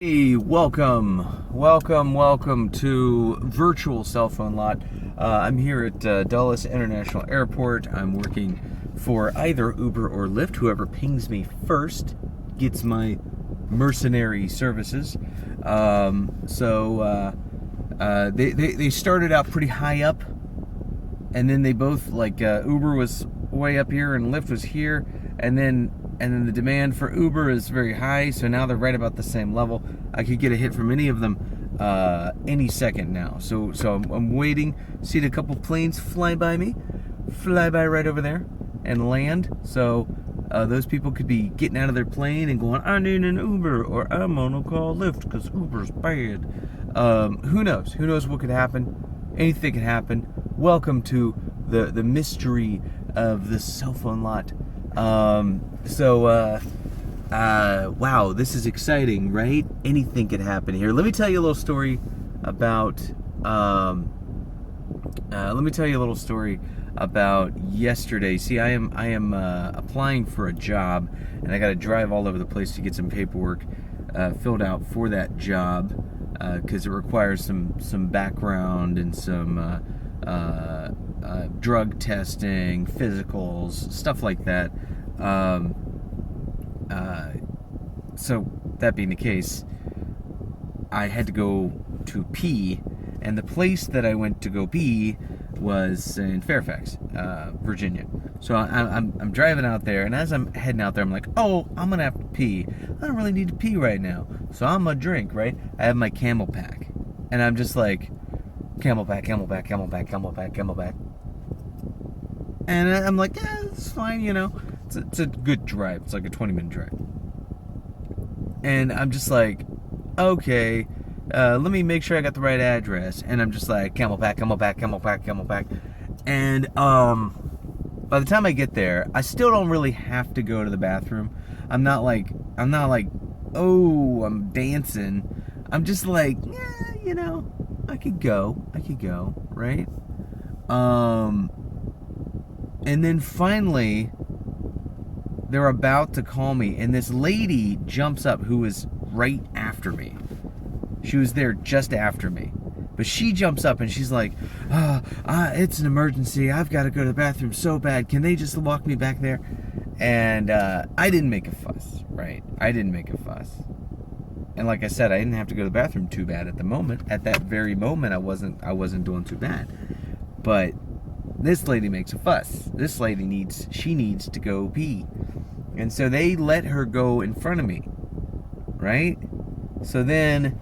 Hey, welcome to Virtual Cell Phone Lot. I'm here at Dulles International Airport. I'm working for either Uber or Lyft. Whoever pings me first gets my mercenary services. They started out pretty high up, and then they both Uber was way up here and Lyft was here, and then the demand for Uber is very high, so now they're right about the same level. I could get a hit from any of them any second now. So I'm waiting. See a couple planes fly by right over there, and land. So those people could be getting out of their plane and going, I need an Uber, or I'm gonna call Lyft because Uber's bad. Who knows? Who knows what could happen? Anything could happen. Welcome to the mystery of the cell phone lot. Wow, this is exciting, right? Anything could happen here. Let me tell you a little story about yesterday. See, I am applying for a job, and I got to drive all over the place to get some paperwork filled out for that job, because it requires some background and some drug testing, physicals, stuff like that. So that being the case, I had to go to pee, and the place that I went to go pee was in Fairfax, Virginia. So I'm driving out there, and as I'm heading out there, I'm like, oh, I'm gonna have to pee. I don't really need to pee right now, so I'm gonna drink, right? I have my Camel pack, and I'm just like, Camel pack. And I'm like, yeah, it's fine, you know. It's a good drive. It's like a 20-minute drive. And I'm just like, okay, let me make sure I got the right address. And I'm just like, Camel pack. And by the time I get there, I still don't really have to go to the bathroom. I'm not like, oh, I'm dancing. I'm just like, yeah, you know, I could go, right? And then finally, they're about to call me, and this lady jumps up who was right after me. She was there just after me. But she jumps up and she's like, it's an emergency. I've got to go to the bathroom so bad. Can they just walk me back there? And I didn't make a fuss, right? I didn't make a fuss. And like I said, I didn't have to go to the bathroom too bad at the moment. At that very moment, I wasn't doing too bad. But this lady makes a fuss. This lady needs to go pee. And so they let her go in front of me, right? So then,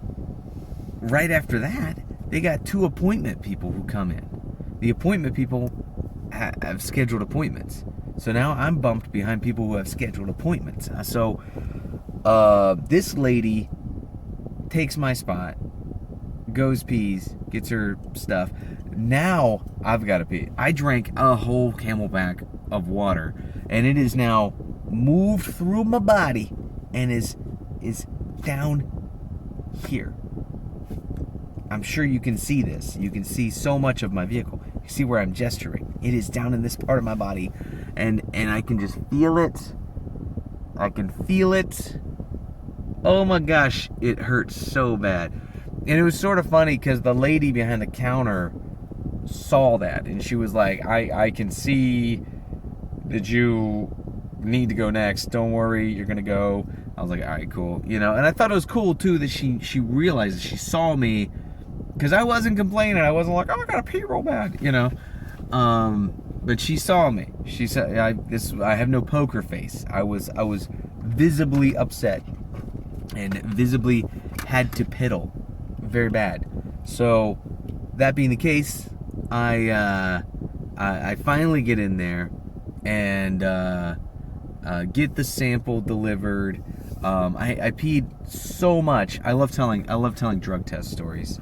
right after that, they got two appointment people who come in. The appointment people have scheduled appointments. So now I'm bumped behind people who have scheduled appointments. So this lady takes my spot, goes pees, gets her stuff. Now I've got to pee. I drank a whole Camelback of water, and it is now moved through my body and is down here. I'm sure you can see this. You can see so much of my vehicle. You see where I'm gesturing. It is down in this part of my body, and I can just feel it. I can feel it. Oh my gosh, it hurts so bad. And it was sort of funny because the lady behind the counter saw that, and she was like, I can see that you need to go next. Don't worry, you're gonna go. I was like, all right, cool. You know, and I thought it was cool too that she realized, she saw me, because I wasn't complaining. I wasn't like, oh, I gotta pee real bad, you know. But she saw me. She said, I have no poker face. I was visibly upset and visibly had to piddle very bad. So that being the case, I finally get in there and get the sample delivered. I peed so much. I love telling drug test stories.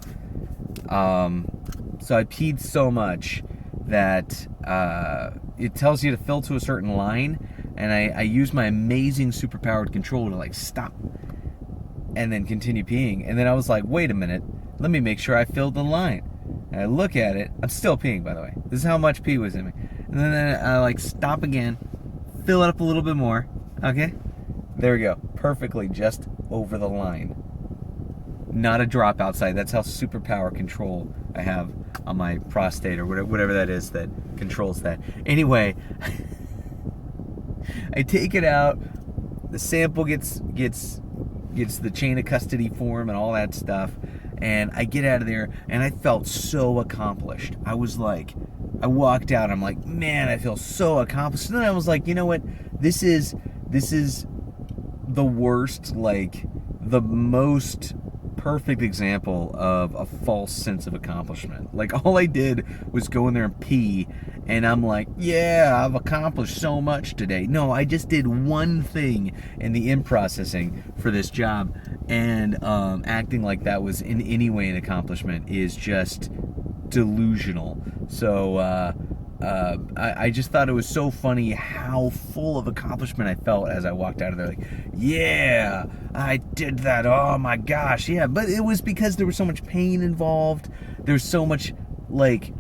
So I peed so much that it tells you to fill to a certain line, and I use my amazing superpowered control to like stop and then continue peeing. And then I was like, wait a minute, let me make sure I filled the line. And I look at it. I'm still peeing, by the way. This is how much pee was in me. And then I like stop again, fill it up a little bit more. Okay, there we go, perfectly just over the line. not a drop outside. That's how superpower control I have on my prostate or whatever that is that controls that. Anyway, I take it out. The sample gets the chain of custody form and all that stuff, and I get out of there, and I felt so accomplished. I was like, I walked out. I'm like, man, I feel so accomplished. And then I was like, you know what? This is the worst, like the most perfect example of a false sense of accomplishment. Like, all I did was go in there and pee, and I'm like, yeah, I've accomplished so much today. No, I just did one thing in the in processing for this job, and acting like that was in any way an accomplishment is just delusional. So I just thought it was so funny how full of accomplishment I felt as I walked out of there. Like, yeah, I did that. Oh my gosh, yeah. But it was because there was so much pain involved. There's so much, like,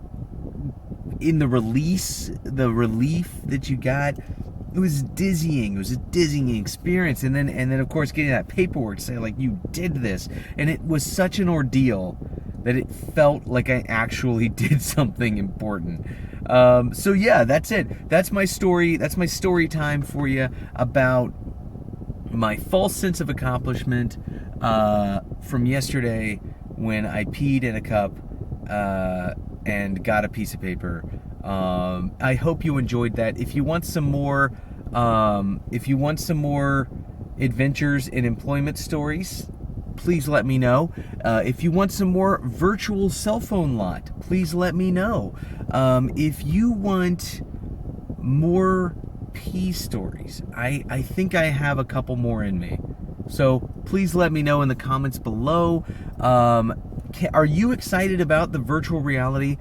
in the release, the relief that you got. It was dizzying. It was a dizzying experience. And then of course getting that paperwork to say, like, you did this. And it was such an ordeal that it felt like I actually did something important. So yeah, that's it. That's my story. That's my story time for you about my false sense of accomplishment from yesterday when I peed in a cup and got a piece of paper. I hope you enjoyed that. If you want some more, adventures in employment stories, please let me know. If you want some more virtual cell phone lot, please let me know. If you want more pee stories, I think I have a couple more in me. So please let me know in the comments below. Are you excited about the virtual reality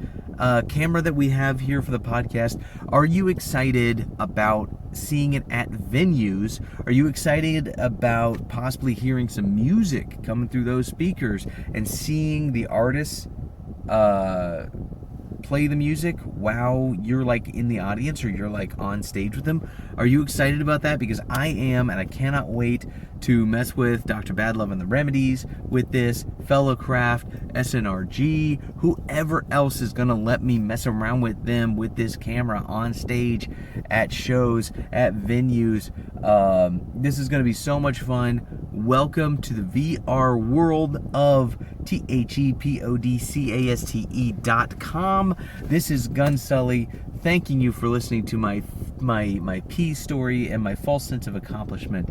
camera that we have here for the podcast? Are you excited about seeing it at venues? Are you excited about possibly hearing some music coming through those speakers and seeing the artists play the music while you're like in the audience or you're like on stage with them? Are you excited about that? Because I am, and I cannot wait to mess with Dr. Badlove and the Remedies with this, Fellow Craft, SNRG, whoever else is gonna let me mess around with them with this camera on stage, at shows, at venues. This is gonna be so much fun. Welcome to the VR world of THEPODCASTE.com. This is Gun Sully, thanking you for listening to my pee story and my false sense of accomplishment.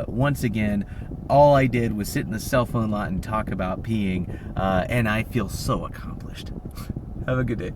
Once again, all I did was sit in the cell phone lot and talk about peeing, and I feel so accomplished. Have a good day.